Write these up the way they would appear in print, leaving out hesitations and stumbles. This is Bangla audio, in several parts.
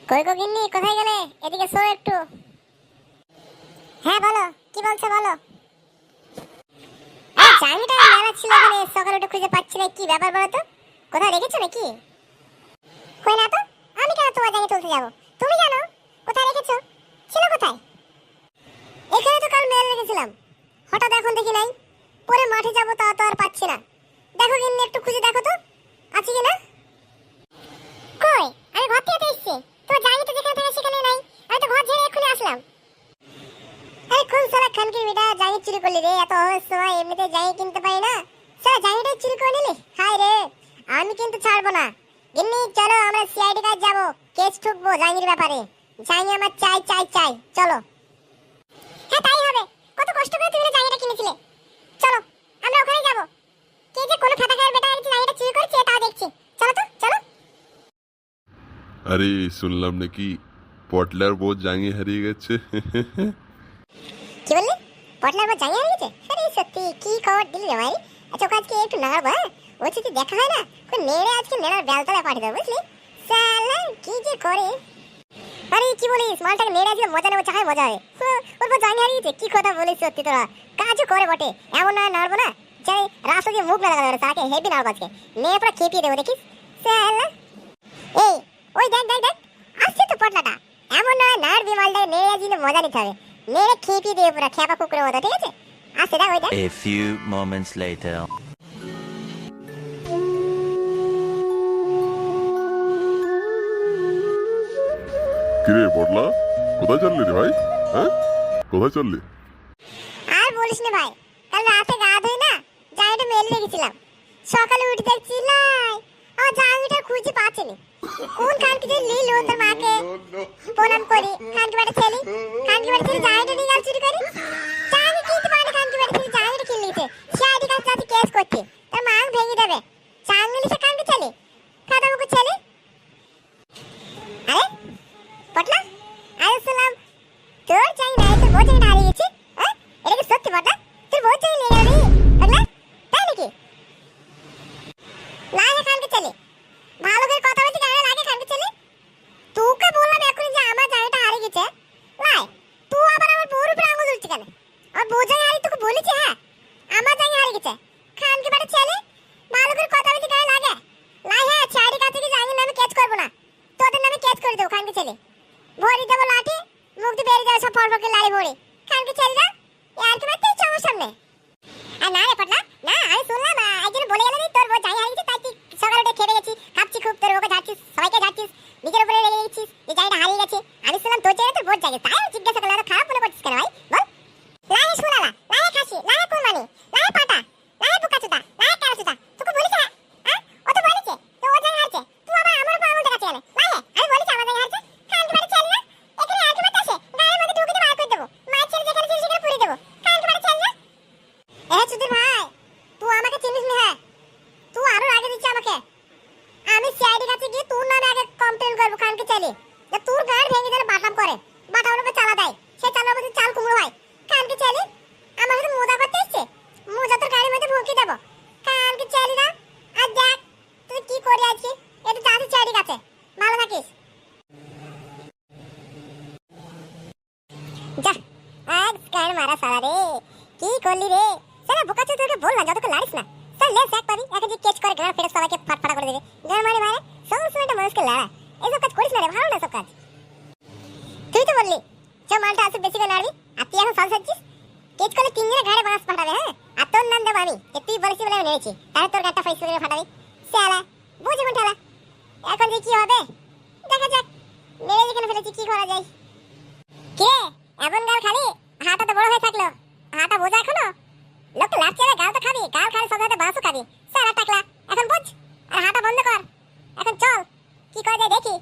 কই গো গিন্নি, কোথায় গেলে? এদিকে শো একটু। হ্যাঁ বলো, কি বলছো বলো। জানিটা মেলা ছিল এখানে, সকালে উঠে খুঁজে পাচ্ছি না, কি ব্যাপার বলো তো? কোথায় রেখেছো নাকি? কই না তো, আমি কেন তোমার জানি তুলতে যাবো? তুমি জানো কোথায় রেখেছো? ছিল কোথায়? এখানে তো কাল মেল রেখেছিলাম, হঠাৎ এখন দেখি নাই। পরে মাঠে যাবো, তা তো আর পাচ্ছি না। দেখো গিন্নি, একটু খুঁজে দেখো তো আছে কিনা। কই, আমি ঘর থেকে এসেছি, তোমার জানি তো যেখানে থাকে সেখানে নাই। আমি তো ঘর ছেড়ে এক্ষুনি আসলাম। আরে কোন শালা খানকির বেটা জানি চুরি করলি রে? এত অহস সময় এমনিতে জানি কিনতে পারি না, শালা জানিটাই চুরি করে নিলি। হায় রে, আমি কিন্তু ছাড়বো না। গিন্নি চলো, আমরা সিআইডি কাজ যাবো, কেস ঠুকবো জানির ব্যাপারে। জানি আমার চাই চাই চাই, চলো। হ্যাঁ তাই হবে, কত কষ্ট করে তুমি জানিটা কিনেছিলে। চলো আমরা ওখানে যাবো। কে যে কোনো ফাটা খায়ের বেটা জানিটা চুরি করেছে তাও দেখছি। চলো তো চলো। আরে শুনলাম নাকি পটলার বউ জাঙ্গি হারিয়ে গেছে। কি বললি? পটলার বউ জাঙ্গি হারিয়ে গেছে? আরে সত্যি, কি খবর দিলি রে ভাই? আচ্ছা ওকে আজকে একটু নাড়বো, হ্যাঁ? ও যদি দেখা হয় না, ওকে নেড়ে আজকে নেড়ার বেলতলায় পাঠিয়ে দেবো, বুঝলি? শালা কি যে করে। আরে কি বলিস, মালটাকে নেড়ে আজকে মজা নেবো, চাই মজা হয়। ওর বউ জাঙ্গি হারিয়ে গেছে, কি কথা বলিস সত্যি তোরা। কাজও করে বটে, এমন না নাড়বো না যাই রাস্তা দিয়ে মুখ না লাগাবে, তাকে হেভি নাড়বো আজকে, নেড়ে পুরো খেপিয়ে দেবো, দেখিস। শালা এই, ওই দেখ দেখ দেখ, আসছে তো পটলাটা। এমন নয় নাড়বি, মালটাকে নেড়ে আজকে মজা নিতে হবে, নেড়ে খেপিয়ে দিয়ে পুরো খেপা কুকুরের মতো, ঠিক আছে? আসছে দেখ, ওই দেখ। A few moments later. কিরে পটলা, কোথায় চললি রে ভাই? হ্যাঁ, কোথায় চললি? আর বলিস না ভাই, কাল রাতে গা ধুই না, জাঙ্গিটা মেলে রেখেছিলাম। সকালে উঠে দেখছি লাই, আমার জাঙ্গিটা খুঁজে পাচ্ছিনি। কোন খানকে যে লিলো তোর মাকে প্রণাম করি, খানকে বাড়ি ছেলে, খানকে বাড়ি ছেলে জাঙ্গিটা নিয়ে গেল চুরি করে। জাঙ্গি কিনতে পারে না, খানকে বাড়ি ছেলে জাঙ্গিটা কিনে নিয়েছে। সিআইডি কাছে যাচ্ছে কেস করতে, তার মা ভেঙে দেবে। জাঙ্গি লিখে খানকে ছেলে, খাদা মুখ ছেলে। আরে পটলা, আরে শুনলাম তোর জাঙ্গি নাই, তোর বউ জাঙ্গিটা হারিয়ে গেছে। হ্যাঁ, এটা কি সত্যি পটলা? তোর বউ জাঙ্গি নিয়ে গেল রে পটলা, তাই নাকি? লাগে খানকে ছেলে, ভালো করে কথা বলতে গায়ে লাগে খানকে ছেলে। তোকে বললাম এখনই যে আমার জায়গাটা হারিয়ে গেছে, লাই তুই আবার আমার বউর উপরে আঙুল তুলছিস কেন? আমার বউ জায়গা হারিয়ে তোকে বলেছি? হ্যাঁ, আমার জায়গা হারিয়ে গেছে, খানকে বাড়ি ছেলে, ভালো করে কথা বলতে গায়ে লাগে। লাই হ্যাঁ, ছাড়ি কাছে কি জানি নামে কেচ করবো না, তোদের নামে কেচ করে দেবো খানকে ছেলে। ভরি দেবো লাঠি, মুখ দিয়ে বেরিয়ে যাবে সব ফরফরকে লাড়ি ভরে। খানকে ছেলেরা আর কি মারতে ইচ্ছে আমার সামনে? আর না রে পটলা, না আমি শুনলাম একজন বলে গেল তোর বউ জায়গা হারিয়ে গেছে, তাই তুই সকালে উঠে খেপে গেছিস, খাচ্ছি খুব, তোর ওকে ঝাড়ছিস, সবাইকে ঝাড়ছিস, নিজের উপরে রেগে গেছিস যে জায়গাটা হারিয়ে গেছে। আমি শুনলাম তোর জায়গায় তোর বোধ জায়গা, তাই আমি জিজ্ঞাসা করলাম, খারাপ মনে করছিস কেন ভাই বল? লাহে শুনালা, লাহে খাসি, লাহে কুরবানি, লাহে পাটা, লাহে বুকাচুদা, লাহে কারচুদা, তোকে বলেছে? হ্যাঁ, ও তো বলেছে তো ও জায়গা হারছে, তুই আবার আমার উপর আঙুল দেখাচ্ছিস কেন? লাহে আমি বলেছি আমার জায়গা হারছে, খানকে বাড়ি ছেলে না, এখানে আর কি মারতে আসে, গায়ের মধ্যে ঢুকে দিয়ে বার করে দেবো, মায়ের ছেলে যেখানে ছিল সেখানে পুড়ে দেবো, খানকে বাড়ি ছেলে না। চুদির ভাই, তুই আমাকে চিনিস না? হ্যাঁ, তুই আরো আগে দিচ্ছি আমাকে। আমি সিআইডি কাছে গিয়ে তোর নামে আগে কমপ্লেইন করবো খানকে ছেলে, যে তোর গাড় ভেঙে দিলে বাটাম করে, বাটামের উপর চালা দেয়, সেই চালার মধ্যে চাল কুমড়ো হয়। খানকে ছেলে আমার সাথে মোজা করতে এসছে, মোজা তোর গাড়ির মধ্যে ভুঁকি দেবো খানকে ছেলে না। আর দেখ তুই কি করে আছিস, এটা যাচ্ছে সিআইডি কাছে, ভালো থাকিস। যা আজ গাড় মারা সারা রে, কি করলি রে? সারা বোকাচো, তোকে বললাম যতক্ষণ লাড়িস না, স্যার লেস এক পাবি, একে যে কেচ করে গাড় ফেরে সবাইকে ফাটফাটা করে দেবে। গাড় মারি ভাই, সব সময় একটা মানুষকে লড়া, এইসব কাজ করিস না রে, ভালো না সব কাজ। তুই তো বললি যে মালটা আছে বেশি করে লাড়বি, আর তুই এখন সাল সাজছিস, কেচ করলে তিনজনে ঘাড়ে বাঁশ ফাটাবে। হ্যাঁ, আর তোর নাম দেবো আমি, যে তুই বলেছিস বলে আমি নেড়েছি, তাহলে তোর গাড়টা ফাইস করে ফাটাবি। শালা বুঝে কোন ঠেলা, এখন যে কি হবে দেখা যাক, নেড়ে যেখানে ফেলেছি কি করা যায়। কে এমন গাল খালি, হাতটা তো বড় হয়ে থাকলো, হাতটা বোঝা এখনো? লোক লাঠি আর গাল তো খাবি, গাল খালি সাথে সাথে বাঁশও খাবি। সারা টাকলা এখন বুঝ, আর হাঁটা বন্ধ কর, এখন চল কি করা যায় দেখি।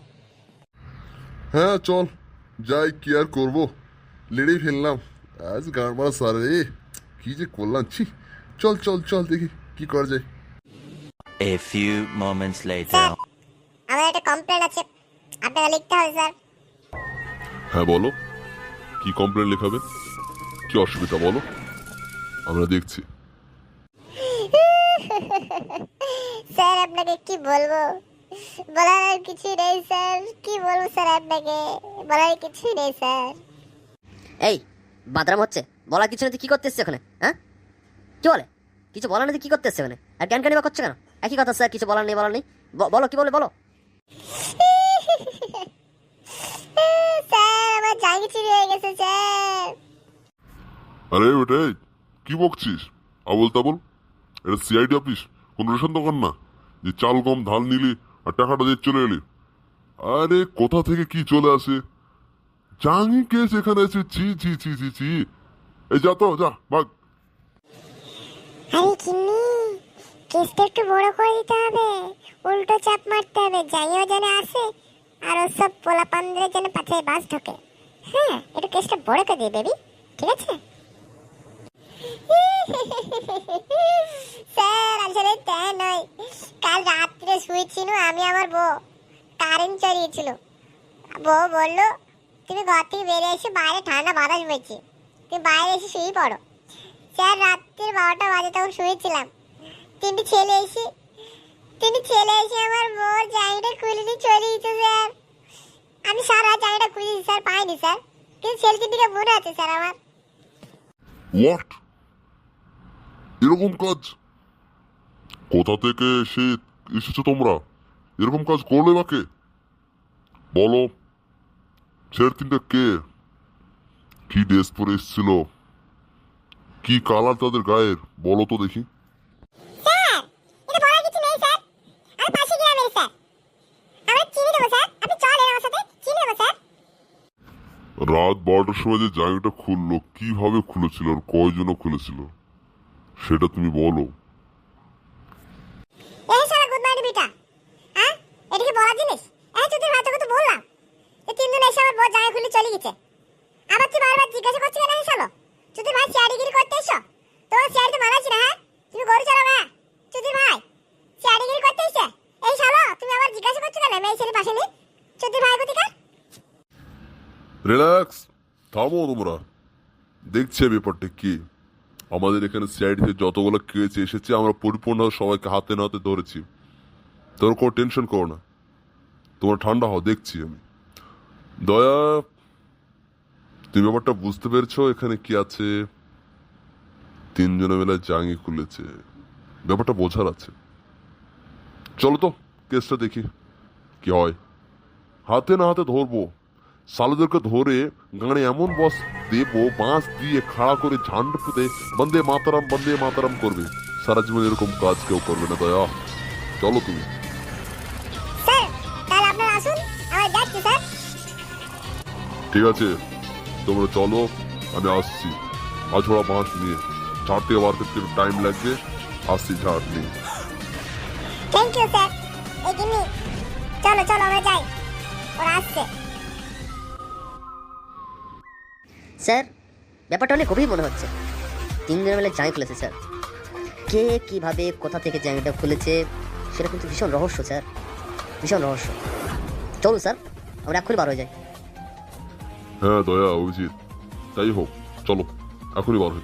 হ্যাঁ চল যাই, কি আর করবো, লেড়েই ফেললাম আজ গান মারা সারে রে, কি যে করলাম ছি। চল চল চল দেখি কি করা যায়। A few moments later. Sir, আমার একটা কমপ্লেইন আছে, আপনাকে লিখতে হবে স্যার। হ্যাঁ বলো, কি কমপ্লেন লেখাবে, কি অসুবিধা বলো, আমরা দেখছি। স্যার আপনাকে কি বলবো, বলার আর কিছুই নেই স্যার, কি বলবো স্যার আপনাকে, বলার কিছুই নেই স্যার। এই বাদরাম হচ্ছে, বলার কিছু নেই, কি করতে এসছে ওখানে? হ্যাঁ, কি বলে? কিছু বলার নেই, কি করতে এসছে ওখানে? আর জ্ঞান কানিবা করছে কেন? একই কথা স্যার, কিছু বলার নেই, বলার নেই। বলো কি বলে বলো। স্যার আমার জায়গা চুরি হয়ে গেছে স্যার। আরে বেটাই, কি বকছিস আবল তাবল? এটা সিআইডি অফিস, কোন রেশন দোকান না যে চাল গম ধান নিলি আর টাকাটা দিয়ে চলে এলি। আরে কোথা থেকে কি চলে আসে? জানি কেস এখানে আছে, ছি ছি ছি ছি ছি। এই যা তো, যা ভাগ। আরে কিন্নি, কেসটা একটু বড় করে দিতে হবে, উল্টো চাপ মারতে হবে, জানিও যেন আসে আর ওসব পোলাপানদের যেন পাছায় বাস ঢোকে। হ্যাঁ, একটু কেসটা বড় করে দিই বেবি, ঠিক আছে? স্যার আসলে তাই নয়, কাল রাত্রে শুয়েছিল আমি, আমার বউ কারেন্ট চড়িয়েছিল। বউ বললো তুমি ঘর থেকে বেরিয়ে এসে বাইরে ঠান্ডা বাতাস বইছে, তুমি বাইরে এসে শুয়ে পড়ো। স্যার রাত্রির 12টা বাজে তখন শুয়েছিলাম, তিনটি ছেলে এসে আমার বউর জায়গাটা খুলে নিয়ে চলে গেছে স্যার। আমি সারা জায়গাটা খুঁজেছি স্যার, পাইনি স্যার, কিন্তু ছেলে তিনটিকে মনে আছে স্যার আমার। হোয়াট? এরকম কাজ কোথা থেকে এসেছো তোমরা? এরকম কাজ করলে বাকে বলো। ছেড়ে তিনটা কে? কি ড্রেস পরে এসেছিল? কি কালার তাদের গায়ের? বলো তো দেখি। স্যার এটা বলার কিছু নেই স্যার, আমি পাশে গ্রামের স্যার, আমরা চিনি দেবো স্যার, আপনি চলেন আমার সাথে, চিনি দেবো স্যার। রাত 12টার সময় যে জায়গাটা খুললো, কিভাবে খুলেছিল আর কয়জনও খুলেছিল সেটা তুমি বলো। এই শালা গুড নাইট বিটা, হ্যাঁ এটা কি বলার জিনিস? এই তুই ভাই তোকে তো বললাম যে 3 দিন এসে আমার বউ জায়গা খুলে চলে গেছে, আবার তুই বারবার জিজ্ঞাসা করছিস কেন? শালা তুই ভাই সিআইডিগিরি করতে এসো, তোর সিআইডি তো মানাচ্ছি না। হ্যাঁ তুমি গরু চালাও, হ্যাঁ তুই ভাই সিআইডিগিরি করতে এসে এই শালা তুমি আবার জিজ্ঞাসা করছিস কেন? মেয়ে ছেলে পাশে নেই, তুই ভাই কোথাকার? রিল্যাক্স, থামো তোমরা, দেখছে ব্যাপারটা কি। আমাদের এখানে সিআইডিতে যতগুলো কেস এসেছে আমরা পরিপূর্ণ সবাইকে হাতে নাতে ধরেছি। তোর কোনো টেনশন করো না, তোমার ঠান্ডা হও, দেখছি আমি। দয়া, তুমি ব্যাপারটা বুঝতে পেরেছো এখানে কি আছে? 3 জনে মিলে জাঙ্গি খুলেছে, ব্যাপারটা বোঝার আছে। চলো তো কেসটা দেখি কি হয়। হাতে না হাতে ধরবো, সালুদেরকে ধরে গানে এমন বস দেবো, বাঁশ দিয়ে খাড়া করে ঝান্ড পুঁতে বন্দে মাতারাম করবে। সারা জীবন এরকম কাজ কেউ করবে না। দয়া চলো তুমি। স্যার তাহলে আপনারা আসুন, আমরা যাচ্ছি স্যার। ঠিক আছে তোমরা চলো, আমি আসছি আছোড়া বাঁশ নিয়ে। ঝাড় থেকে বার করতে একটু টাইম লাগবে, আসছি ঝাড় নিয়ে। Thank you sir. এই গিন্নি চলো চলো আমরা যাই, ওরা আসছে। স্যার ব্যাপারটা অনেক গভীর মনে হচ্ছে। 3 দিনের বেলা জায়গা খুলেছে স্যার, কে কিভাবে কোথা থেকে জায়গাটা খুলেছে সেটা কিন্তু ভীষণ রহস্য স্যার, ভীষণ রহস্য। চলুন স্যার আমরা এক্ষুনি বার হয়ে যাই। হ্যাঁ দয়া, অভিজিৎ, তাই হোক, চলো এখনই বার হই।